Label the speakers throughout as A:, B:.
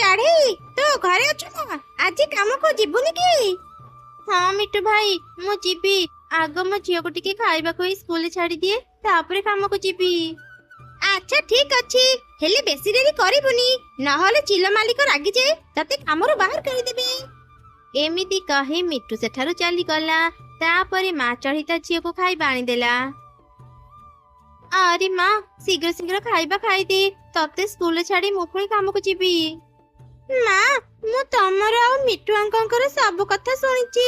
A: ଚଢ଼େଇ ତୁ ଘରେ ଅଛୁ ନା? ଆଜି କାମକୁ ଯିବୁନି କି?
B: ହଁ ମିଟୁ ଭାଇ ମୁଁ ଯିବି। ଆଗ ମୋ ଝିଅକୁ ଟିକେ ଖାଇବାକୁ ଏଇ ସ୍କୁଲରେ ଛାଡିଦିଏ, ତାପରେ କାମକୁ ଯିବି।
A: ଆଚ୍ଛା ଠିକ ଅଛି, ହେଲେ ବେଶୀ ଡେରି କରିବୁନି, ନହେଲେ ଚିଲ ମାଲିକ ରାଗିଯାଏ ତତେ କାମରୁ ବାହାର କରିଦେବେ।
B: ଏମିତି କହି ମିଟୁ ସେଠାରୁ ଚାଲିଗଲା। ତାପରେ ମା ଚଢ଼େଇ ତା ଝିଅକୁ ଖାଇବା ଆଣିଦେଲା। ଆରେ ମା, ଶୀଘ୍ର ଶୀଘ୍ର ଖାଇବା ଖାଇଦେ, ତତେ ସ୍କୁଲରେ ଛାଡି ମୁଁ ପୁଣି କାମକୁ ଯିବି।
A: ମା, ମୁଁ ତମର ଆଉ ମିଟୁ ଅଙ୍କଙ୍କର ସବୁ କଥା ଶୁଣିଛି।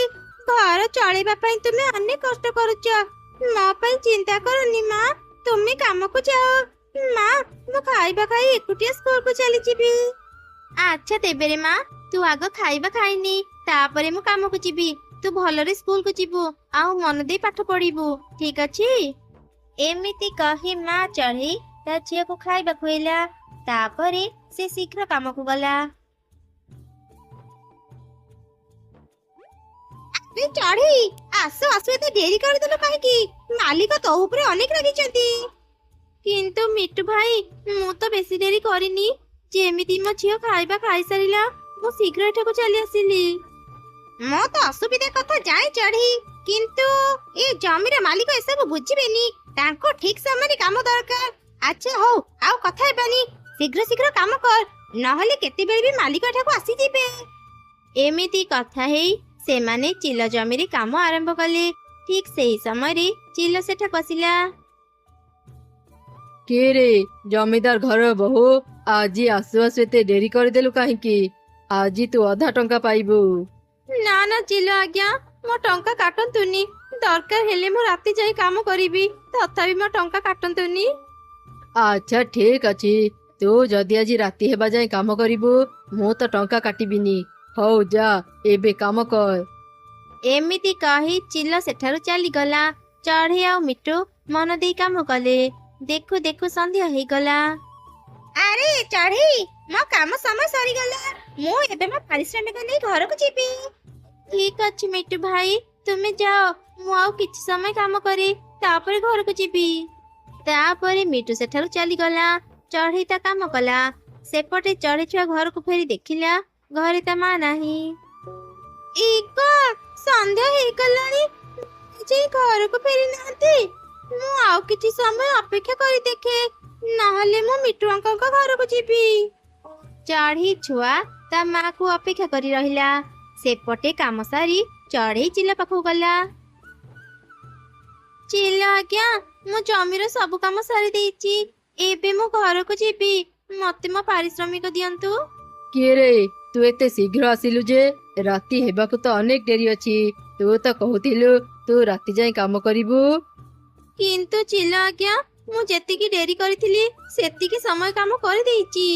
A: ଘର ଚଳେଇବା ପାଇଁ ତୁମେ ଅନେକ କଷ୍ଟ କରୁଛ। ମୋ ପାଇଁ ଚିନ୍ତା କରନି ମା, ତୁମେ କାମକୁ ଯାଅ। ମା, ମୁଁ ଖାଇବା ଖାଇ ଏକୁଟିଆ ସ୍କୁଲକୁ ଚାଲିଯିବି।
B: ଆଚ୍ଛା ତେବେରେ ମା, ତୁ ଆଗ ଖାଇବା ଖାଇନି, ତାପରେ ମୁଁ କାମକୁ ଯିବି। ତୁ ଭଲରେ ସ୍କୁଲକୁ ଯିବୁ ଆଉ ମନ ଦେଇ ପାଠ ପଢିବୁ, ଠିକ ଅଛି? ଏମିତି କହି ମା ଚଢ଼େଇ ତା ଝିଅକୁ ଖାଇବା ଖୁଆଇଲା। ତାପରେ ସେ ଶୀଘ୍ର କାମକୁ ଗଲା।
A: ଆରେ ଚଢ଼େଇ, ଆସୁ ଆସୁ ଏତେ ଡେରି କରିଦେଲୁ କାହିଁକି? ମାଲିକ ତୋ ଉପରେ ଅନେକ ରାଗିଛନ୍ତି।
B: କିନ୍ତୁ ମିଟୁ ଭାଇ, ମୁଁ ତ ବେଶୀ ଡେରି କରିନି। ଯେମିତି ମୋ ଝିଅ ଖାଇବା ଖାଇସାରିଲା, ମୁଁ ଶୀଘ୍ର ଏଠାକୁ ଚାଲି ଆସିଲି।
A: ମୁଁ ତ ଅସୁବିଧା କଥା ଜାଣି ଚଢ଼େଇ, କିନ୍ତୁ ଏ ଜମିର ମାଲିକ ଏସବୁ ବୁଝିବେନି। ତାଙ୍କୁ ଠିକ ସମୟରେ କାମ ଦରକାର। ଆଚ୍ଛା ହଉ, ଆଉ କଥା ହେବାନି, ଶୀଘ୍ର ଶୀଘ୍ର କାମ କର, ନହେଲେ କେତେବେଳେ ବି ମାଲିକ ଏଠାକୁ ଆସିଯିବେ।
B: ଏମିତି କଥା ହେଇ ସେମାନେ ଚିଲ ଜମିରେ କାମ ଆରମ୍ଭ କଲେ। ଠିକ ସେହି ସମୟରେ ଚିଲ ସେଠାକୁ ଆସିଲା।
C: କିଏ ରେ, ଜମିଦାର ଘର ବୋହୂ, ଆଜି ଆସୁ ଆସୁ ଏତେ ଡେରି କରିଦେଲୁ କାହିଁକି? ଆଜି ତୁ ଅଧା ଟଙ୍କା ପାଇବୁ।
B: ନା ନା ଚିଲ ଆଜ୍ଞା, ମୋ ଟଙ୍କା କାଟନ୍ତୁନି। ଦରକାର ହେଲେ ମୁଁ ରାତି ଯାଇ କାମ କରିବି, ତଥାପି ମୋ ଟଙ୍କା କାଟନ୍ତୁନି।
C: ଆଚ୍ଛା ଠିକ ଅଛି, ତୁ ଯଦି ଆଜି ରାତି ହେବା ଯାଏ କାମ କରିବୁ, ମୁଁ ତ ଟଙ୍କା କାଟିବିନି। ହଉ ଯା, ଏବେ କାମ କର।
B: ଏମିତି କହି ଚିଲ ସେଠାରୁ ଚାଲିଗଲା। ଚଢ଼େଇ ଆଉ ମିଟୁ ମନ ଦେଇ କାମ କଲେ। ଦେଖୁ ଦେଖୁ ସନ୍ଧ୍ୟା ହେଇଗଲା।
A: ଆରେ ଚଢ଼େଇ, ମୋ କାମ ସମୟ ସରିଗଲା, ମୁଁ ଏବେ ମୋ ପାରିଶ୍ରମିକ ନେଇ ଘରକୁ ଯିବି।
B: ଠିକ ଅଛି ମିଟୁ ଭାଇ, ତୁମେ ଯାଅ, ମୁଁ ଆଉ କିଛି ସମୟ କାମ କରେ, ତାପରେ ଘରକୁ ଯିବି। ତାପରେ ମିଟୁ ସେଠାରୁ ଚାଲିଗଲା। ଚଢ଼େଇ ତା କାମ କଲା। ସେପଟେ ଚଢ଼େଇ ଛୁଆ ଘରକୁ ଫେରି ଦେଖିଲା, ଘରେ ତା ମା ନାହିଁ।
A: ଇକ, ସନ୍ଧ୍ୟା ହେଇଗଲାଣି, ଯେ ଘରକୁ ଫେରି ନାହାନ୍ତି। ମୁଁ ଆଉ କିଛି ସମୟ ଅପେକ୍ଷା କରି ଦେଖେ, ନହେଲେ ମୁଁ ମିଟୁ ଅଙ୍କଙ୍କ ଘରକୁ ଯିବି।
B: ଚଢ଼େଇ ଛୁଆ ତା ମାକୁ ଅପେକ୍ଷା କରି ରହିଲା। ସେପଟେ କାମ ସାରି ଚଢ଼େଇ ଚିଲ ପାଖକୁ ଗଲା। ଚିଲ ଆଜ୍ଞା, ମୁଁ ଜମିର ସବୁ କାମ ସାରି ଦେଇଛି, ଏବେ ମୁଁ ଘରକୁ ଯିବି, ମତେ ମୋ ପାରିଶ୍ରମିକ ଦିଅନ୍ତୁ।
C: କିଏ ରେ, ତୁ ଏତେ ଶୀଘ୍ର ଆସିଲୁ ଯେ? ରାତି ହେବାକୁ ତ ଅନେକ ଡେରି ଅଛି। ତୁ ତ କହୁଥିଲୁ ତୁ ରାତି ଯାଏ କାମ କରିବୁ।
B: କିନ୍ତୁ ଚିଲ ଆଜ୍ଞା, ମୁଁ ଯେତିକି ଡେରି କରିଥିଲି ସେତିକି ସମୟ କାମ କରିଦେଇଛି।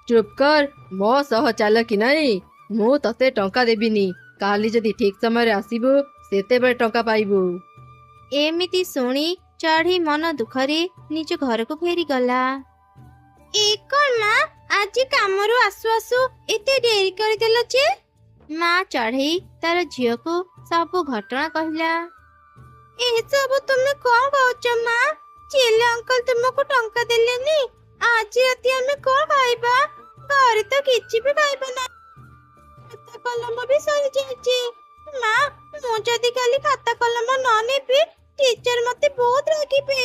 C: ଚୁପ୍ କର, ମୋ ସହ ଚାଲ କି ନାଇଁ, ମୁଁ ତତେ ଟଙ୍କା ଦେବିନି। କାଲି ଯଦି ଠିକ ସମୟରେ ଆସିବୁ, ସେତେବେଳେ ଟଙ୍କା ପାଇବୁ।
B: ଏମିତି ଶୁଣି ଚଢ଼େଇ ମନ ଦୁଃଖରେ ନିଜ ଘରକୁ ଫେରିଗଲା।
A: ଏ କଣ ମା, ଆଜି କାମରୁ ଆସୁ ଆସୁ ଏତେ ଡେରି କରିଦେଲ ଯେ?
B: ମା ଚଢ଼େଇ ତାର ଝିଅକୁ ସବୁ ଘଟଣା କହିଲା।
A: ଏସବୁ ତୁମେ କଣ କହୁଛ ମା? ଚିଲ ଅଙ୍କଲ ତୁମକୁ ଟଙ୍କା ଦେଲେନି? ଆଜି ରାତି ଆମେ କଣ ଖାଇବା? ଘରେ ତ କିଛି ବି ଖାଇବା ନାହିଁ, ଖାତା କଲମ ବି ସରିଯାଇଛି। ମା, ମୁଁ ଯଦି କାଲି ଖାତା କଲମ ନ ନେବି, ଟିଚର ମତେ ବହୁତ ରାଗିବେ।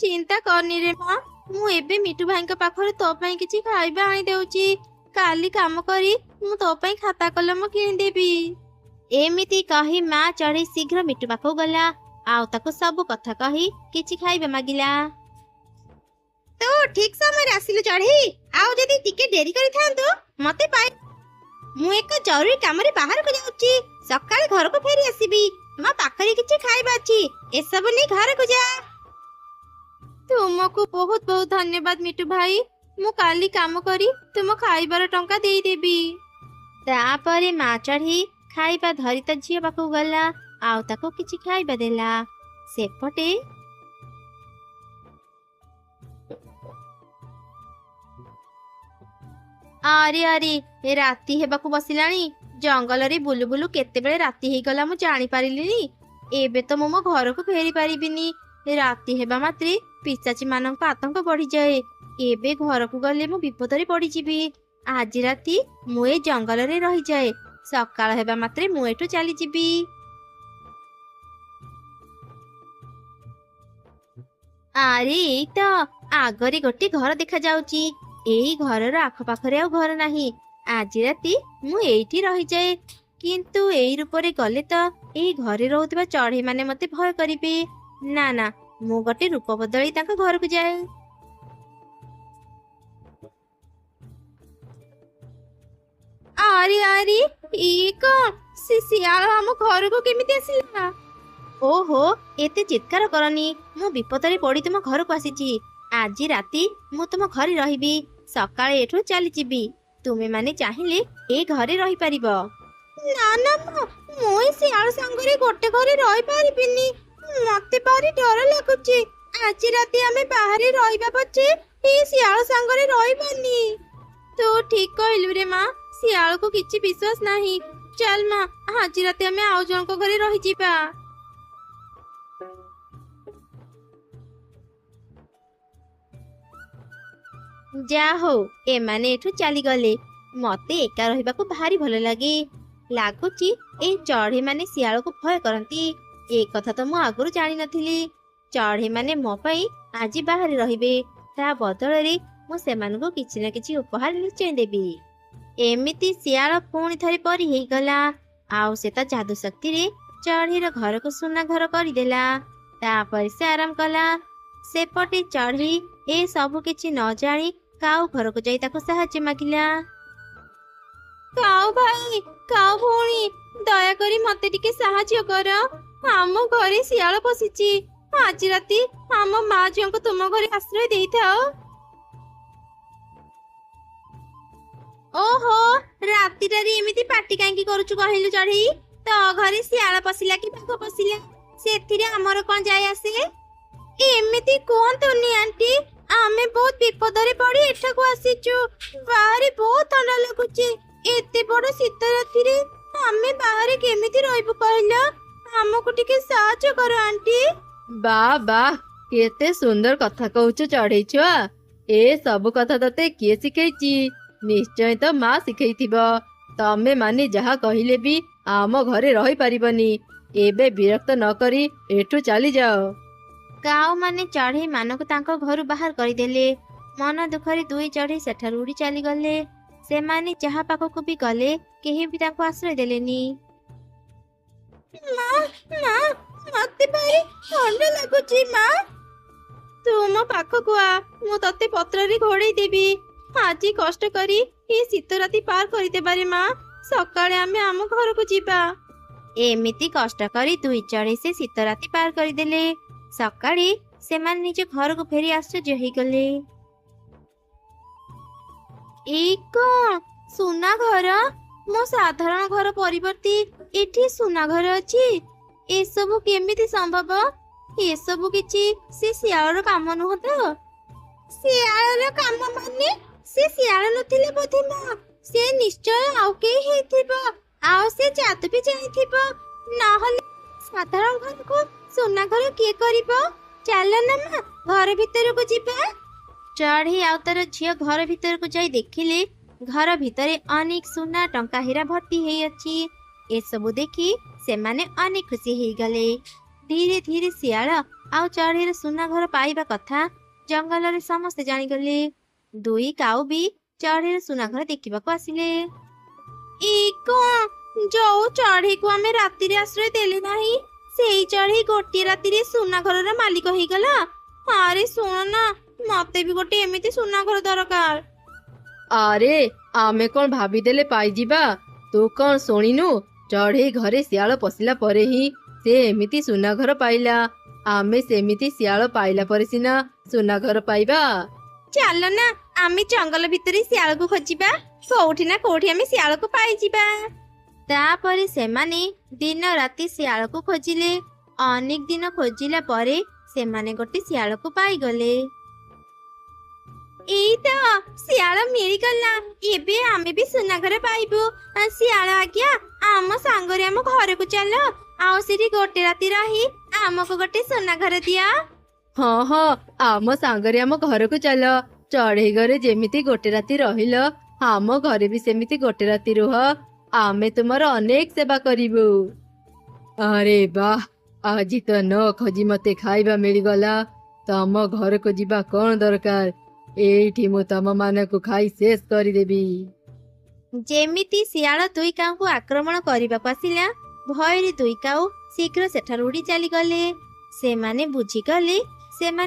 B: ଚିନ୍ତା କରନି ରେ ମା, ମୁଁ ଏବେ ମିଟୁ ଭାଇଙ୍କ ପାଖରେ ତୋ ପାଇଁ କିଛି ଖାଇବା ଆଣି ଦେଉଛି। କାଲି କାମ କରି ମୁଁ ତୋ ପାଇଁ ଖାତା କଲମ କିଣିଦେବି। ଏମିତି କହି ମା ଚଢ଼େଇ ଶୀଘ୍ର ମିଟୁ ପାଖକୁ ଗଲା, ଆଉ ତାକୁ ସବୁ କଥା କହି କିଛି ଖାଇବା ମାଗିଲା।
A: ତୁ ଠିକ ସମୟରେ ଆସିଲୁ ଚଢ଼େଇ, ଆଉ ଯଦି ଟିକେ ଡେରି କରିଥାନ୍ତୁ ମତେ ପାଇ। ମୁଁ ଏକ ଜରୁରୀ କାମରେ ବାହାରକୁ ଯାଉଛି, ସକାଳେ ଘରକୁ ଫେରି ଆସିବି। ମୋ ପାଖରେ କିଛି ଖାଇବା ଅଛି, ଏସବୁ ନେଇ ଘରକୁ ଯା।
B: ତୁମକୁ ବହୁତ ବହୁତ ଧନ୍ୟବାଦ ମିଟୁ ଭାଇ, ମୁଁ କାଲି କାମ କରି ତୁମ ଖାଇବାର ଟଙ୍କା ଦେଇଦେବି। ତାପରେ ମା ଚଢ଼େଇ ଖାଇବା ଧରି ତା ଝିଅ ପାଖକୁ ଗଲା, ଆଉ ତାକୁ କିଛି ଖାଇବା ଦେଲା। ସେପଟେ ଆରେ ଆରେ, ରାତି ହେବାକୁ ବସିଲାଣି। ଜଙ୍ଗଲରେ ବୁଲୁ ବୁଲୁ କେତେବେଳେ ରାତି ହେଇଗଲା ମୁଁ ଜାଣିପାରିଲିନି। ଏବେ ତ ମୁଁ ମୋ ଘରକୁ ଫେରି ପାରିବିନି। ରାତି ହେବା ମାତ୍ରେ ପିଶାଚୀ ମାନଙ୍କ ଆତଙ୍କ ବଢିଯାଏ। ଏବେ ଘରକୁ ଗଲେ ମୁଁ ବିପଦରେ ପଡିଯିବି। ଆଜି ରାତି ମୁଁ ଏ ଜଙ୍ଗଲରେ ରହିଯାଏ। ସକାଳ ହେବା ମାତ୍ରେ ମୁଁ ଏଠୁ ଚାଲିଯିବି। ଆରେ ଏଇ ତ ଆଗରେ ଗୋଟେ ଘର ଦେଖାଯାଉଛି। ଏଇ ଘରର ଆଖପାଖରେ ଆଉ ଘର ନାହିଁ। ଆଜି ରାତି ମୁଁ ଏଇଠି ରହିଯାଏ। କିନ୍ତୁ ଏଇ ରୂପରେ ଗଲେ ତ ଏଇ ଘରେ ରହୁଥିବା ଚଢେଇ ମାନେ ମତେ ଭୟ କରିବେ। ନା ନା, ମୁଁ ଗୋଟେ ରୂପ ବଦଳି ତାଙ୍କ ଘରକୁ ଯାଏ।
A: ଆରେ ଆରେ, ଇଏ କଣ? ସେ ଶିଆଳ ଆମ ଘରକୁ କେମିତି ଆସିଲା?
B: ଓହୋ, ଏତେ ଚିତ୍କାର କରନି। ମୁଁ ବିପଦରେ ପଡି ତୁମ ଘରକୁ ଆସିଛି। ଆଜି ରାତି ମୁଁ ତୁମ ଘରେ ରହିବି। ସକାଳେ ଏଠୁ ଚାଲିଯିବି। ତୁମେ ମାନେ ଚାହିଁଲେ ଏ ଘରେ ରହିପାରିବ।
A: ନା ନା ମା, ମୁଁ ଏ ଶିଆଳ ସାଙ୍ଗରେ ଗୋଟେ ଘରେ ରହିପାରିବିନି। ମତେ ଭାରି ଡର ଲାଗୁଛି। ଆଜି ରାତି ଆମେ ବାହାରେ ରହିବା ପଛେ ଏ ଶିଆଳ ସାଙ୍ଗରେ ରହିବାନି। ତୁ ଠିକ କହିଲୁ ରେ ମା, ଶିଆଳକୁ କିଛି ବିଶ୍ୱାସ ନାହିଁ। ଚାଲ ମା, ଆଜି ରାତି ଆମେ ଆଉ ଜଣଙ୍କ ଘରେ ରହିଯିବା।
B: ଯା ହଉ, ଏମାନେ ଏଠୁ ଚାଲିଗଲେ। ମତେ ଏକା ରହିବାକୁ ଭାରି ଭଲ ଲାଗେ। ଲାଗୁଛି ଏଇ ଚଢେଇ ମାନେ ଶିଆଳକୁ ଭୟ କରନ୍ତି। ଏ କଥା ତ ମୁଁ ଆଗରୁ ଜାଣିନଥିଲି। ଚଢେଇ ମାନେ ମୋ ପାଇଁ ଆଜି ବାହାରେ ରହିବେ। ତା ବଦଳରେ ମୁଁ ସେମାନଙ୍କୁ କିଛି ନା କିଛି ଉପହାର ନିଶ୍ଚୟ ଦେବି। ଏମିତି ଶିଆଳ ପୁଣି ଥରେ ପରି ହେଇଗଲା। ଆଉ ସେ ତା ଯାଦୁ ଶକ୍ତିରେ ଚଢେଇର ଘରକୁ ସୁନା ଘର କରିଦେଲା। ତାପରେ ସେ ଆରାମ କଲା। ସେପଟେ ଚଢେଇ ଏ ସବୁ କିଛି ନ ଜାଣି କାଉ ଘରକୁ ଯାଇ ତାକୁ ସାହାଯ୍ୟ ମାଗିଲା।
A: କାଉ ଭାଇ, କାଉ ଭଉଣୀ, ଦୟାକରି ମତେ ଟିକେ ସାହାଯ୍ୟ କର। ଆମ ଘରେ ଶିଆଳ ପଶିଛି। ଆଜି ରାତି ଆମ ମା ଝିଅଙ୍କୁ ତୁମ ଘରେ ଆଶ୍ରୟ ଦେଇଥାଅ।
B: ଓହୋ, ରାତିଟାରେ ଏମିତି ପାଟି କାହିଁକି କରୁଛୁ କହିଲୁ ଚଢେଇ? ତୋ ଘରେ ଶିଆଳ ପଶିଲା କି ବାଘ ପଶିଲା, ସେଥିରେ ଆମର କଣ ଯାଏ ଆସେ?
A: ଏମିତି କୁହନ୍ତୁନି ଆଣ୍ଟି। ଆମେ ବହୁତ ବିପଦରେ ପଡି ଏଠାକୁ ଆସିଛୁ। ବାହାରେ ବହୁତ ଥଣ୍ଡା ଲାଗୁଛି। ଏତେ ବଡ ଶୀତ ରାତିରେ ଆମେ ବାହାରେ କେମିତି ରହିବୁ କହିଲ? ଆମକୁ ଟିକେ ସାହାଯ୍ୟ କର ଆଣ୍ଟି।
C: ବା ବା, କେତେ ସୁନ୍ଦର କଥା କହୁଛୁ ଚଢେଇ ଛୁଆ। ଏ ସବୁ କଥା ତତେ କିଏ ଶିଖେଇଛି? ନିଶ୍ଚୟ ତ ମା ଶିଖେଇଥିବ। ତମେ ମାନେ ଯାହା କହିଲେ ବି ଆମ ଘରେ ରହିପାରିବନି। ଏବେ ବିରକ୍ତ ନ କରି ଏଠୁ ଚାଲିଯାଅ।
B: କାଉ ମାନେ ଚଢେଇ ମାନଙ୍କୁ ତାଙ୍କ ଘରୁ ବାହାର କରିଦେଲେ। ମନ ଦୁଃଖରେ ଦୁଇ ଚଢେଇ ସେଠାରୁ ଉଡି ଚାଲିଗଲେ। ସେମାନେ ଯାହା ପାଖକୁ ବି ଗଲେ କେହି ବି ତାଙ୍କୁ ଆଶ୍ରୟ ଦେଲେନି।
A: ମା, ମା, ମତେ ଭାରି ଥଣ୍ଡା ଲାଗୁଛି। ମା, ତୁ ମୋ ପାଖକୁ ଆ, ମୁଁ ତତେ ପତ୍ରରେ ଘୋଡେଇ ଦେବି। ଆଜି କଷ୍ଟ କରି ଏ ଶୀତ ରାତି ପାର କରିଦେବାରେ ମା, ସକାଳେ ଆମେ ଆମ ଘରକୁ ଯିବା।
B: ଏମିତି କଷ୍ଟ କରି ଦୁଇ ଚଢେଇ ସେ ଶୀତ ରାତି ପାର କରିଦେଲେ। ସକାଳେ ସେମାନେ ନିଜ ଘରକୁ ଫେରି ଆଶ୍ଚର୍ଯ୍ୟ ହେଇଗଲେ।
A: ଏଇ କଣ ସୁନା ଘର? ମୋ ସାଧାରଣ ଘର ପରିବର୍ତ୍ତେ ଏଠି ସୁନା ଘର ଅଛି। ଏସବୁ କେମିତି ସମ୍ଭବ? ଏସବୁ କିଛି ସେ ଶିଆଳର କାମ ନୁହଁ ତ? ଶିଆଳର କାମ ମାନେ? ସେ ଶିଆଳ ନଥିଲେ ବୋଧେ ମା। ସେ ନିଶ୍ଚୟ ଆଉ କେହି ହେଇଥିବ। ଆଉ ସେ ଯାଦୁ ବି ଜାଣିଥିବ। ନହେଲେ ସାଧାରଣ ଘରକୁ ସୁନା ଘର କିଏ କରିବ? ଚାଲ ନା ମା, ଘର ଭିତରକୁ ଯିବା।
B: ଚଢେଇ ଆଉ ତାର ଝିଅ ଘର ଭିତରକୁ ଯାଇ ଦେଖିଲେ ଘର ଭିତରେ ଅନେକ ସୁନା ଟଙ୍କା ହୀରା ଭର୍ତ୍ତି ହେଇଅଛି। ଏସବୁ ଦେଖି ସେମାନେ ଅନେକ ଖୁସି ହେଇଗଲେ। ଧୀରେ ଧୀରେ ଶିଆଳ ଆଉ ଚଢେଇର ସୁନା ଘର ପାଇବା କଥା ଜଙ୍ଗଲରେ ସମସ୍ତେ ଜାଣିଗଲେ। ଦୁଇ କାଉ ବି ଚଢେଇର ସୁନା ଘର ଦେଖିବାକୁ ଆସିଲେ।
A: ଏଇ କଣ? ଯୋଉ ଚଢେଇକୁ ଆମେ ରାତିରେ ଆଶ୍ରୟ ଦେଲେ ନାହିଁ, ସେଇ ଚଢେଇ ଗୋଟିଏ ରାତିରେ ସୁନା ଘରର ମାଲିକ ହେଇଗଲା। ଆରେ ଶୁଣ ନା, ମତେ ବି ଗୋଟେ ଏମିତି ସୁନା ଘର ଦରକାର।
C: ଆରେ ଆମେ କଣ ଭାବିଦେଲେ ପାଇଯିବା? ତୁ କଣ ଶୁଣିନୁ? ଚଢେଇ ଘରେ ଶିଆଳ ପଶିଲା ପରେ ହିଁ ସେ ଏମିତି ସୁନା ଘର ପାଇଲା। ଆମେ ସେମିତି ଶିଆଳ ପାଇଲା ପରେ ସିନା ସୁନା ଘର ପାଇବା।
A: ଚାଲ ନା, ଆମେ ଜଙ୍ଗଲ ଭିତରେ ଶିଆଳକୁ ଖୋଜିବା। କୋଉଠି ନା କୋଉଠି ଆମେ ଶିଆଳକୁ ପାଇଯିବା।
B: ତାପରେ ସେମାନେ ଦିନ ରାତି ଶିଆଳକୁ ଖୋଜିଲେ। ଅନେକ ଦିନ ଖୋଜିଲା ପରେ ସେମାନେ ଗୋଟେ ଶିଆଳକୁ ପାଇଗଲେ।
A: ଏଇ ତ ଶିଆଳ ମିଳିଗଲା। ଏବେ ଆମେ ବି ସୁନା ଘର ପାଇବୁ। ଶିଆଳ ଆଜ୍ଞା, ଆମ ସାଙ୍ଗରେ ଆମ ଘରକୁ ଚାଲ। ଆଉ ସେଠି ଗୋଟେ ରାତି ରହି ଆମକୁ ଗୋଟେ ସୁନା ଘର ଦିଅ।
C: ହଁ ହଁ, ଆମ ସାଙ୍ଗରେ ଆମ ଘରକୁ ଚାଲ। ଚଢେଇ ଘରେ ଯେମିତି ଗୋଟେ ରାତି ରହିଲ, ଆମ ଘରେ ବି ସେମିତି ଗୋଟେ ରାତି ରୁହ, ଆମେ ତୁମର ଅନେକ ସେବା କରିବୁ। ଆରେ ବାଃ, ଆଜି ତ ନ ଖୋଜି ମତେ ଖାଇବା ମିଳିଗଲା। ତମ ଘରକୁ ଯିବା କଣ ଦରକାର, ଏଇଠି ମୁଁ ତମ ମାନଙ୍କୁ ଖାଇ ଶେଷ କରିଦେବି।
B: ଯେମିତି ଶିଆଳ ଦୁଇ କାଉଙ୍କୁ ଆକ୍ରମଣ କରିବାକୁ ଆସିଲା, ଭୟରେ ଦୁଇ କାଉ ଶୀଘ୍ର ସେଠାରୁ ଉଡ଼ି ଚାଲିଗଲେ। ସେମାନେ ବୁଝିଗଲେ ସେମାନେ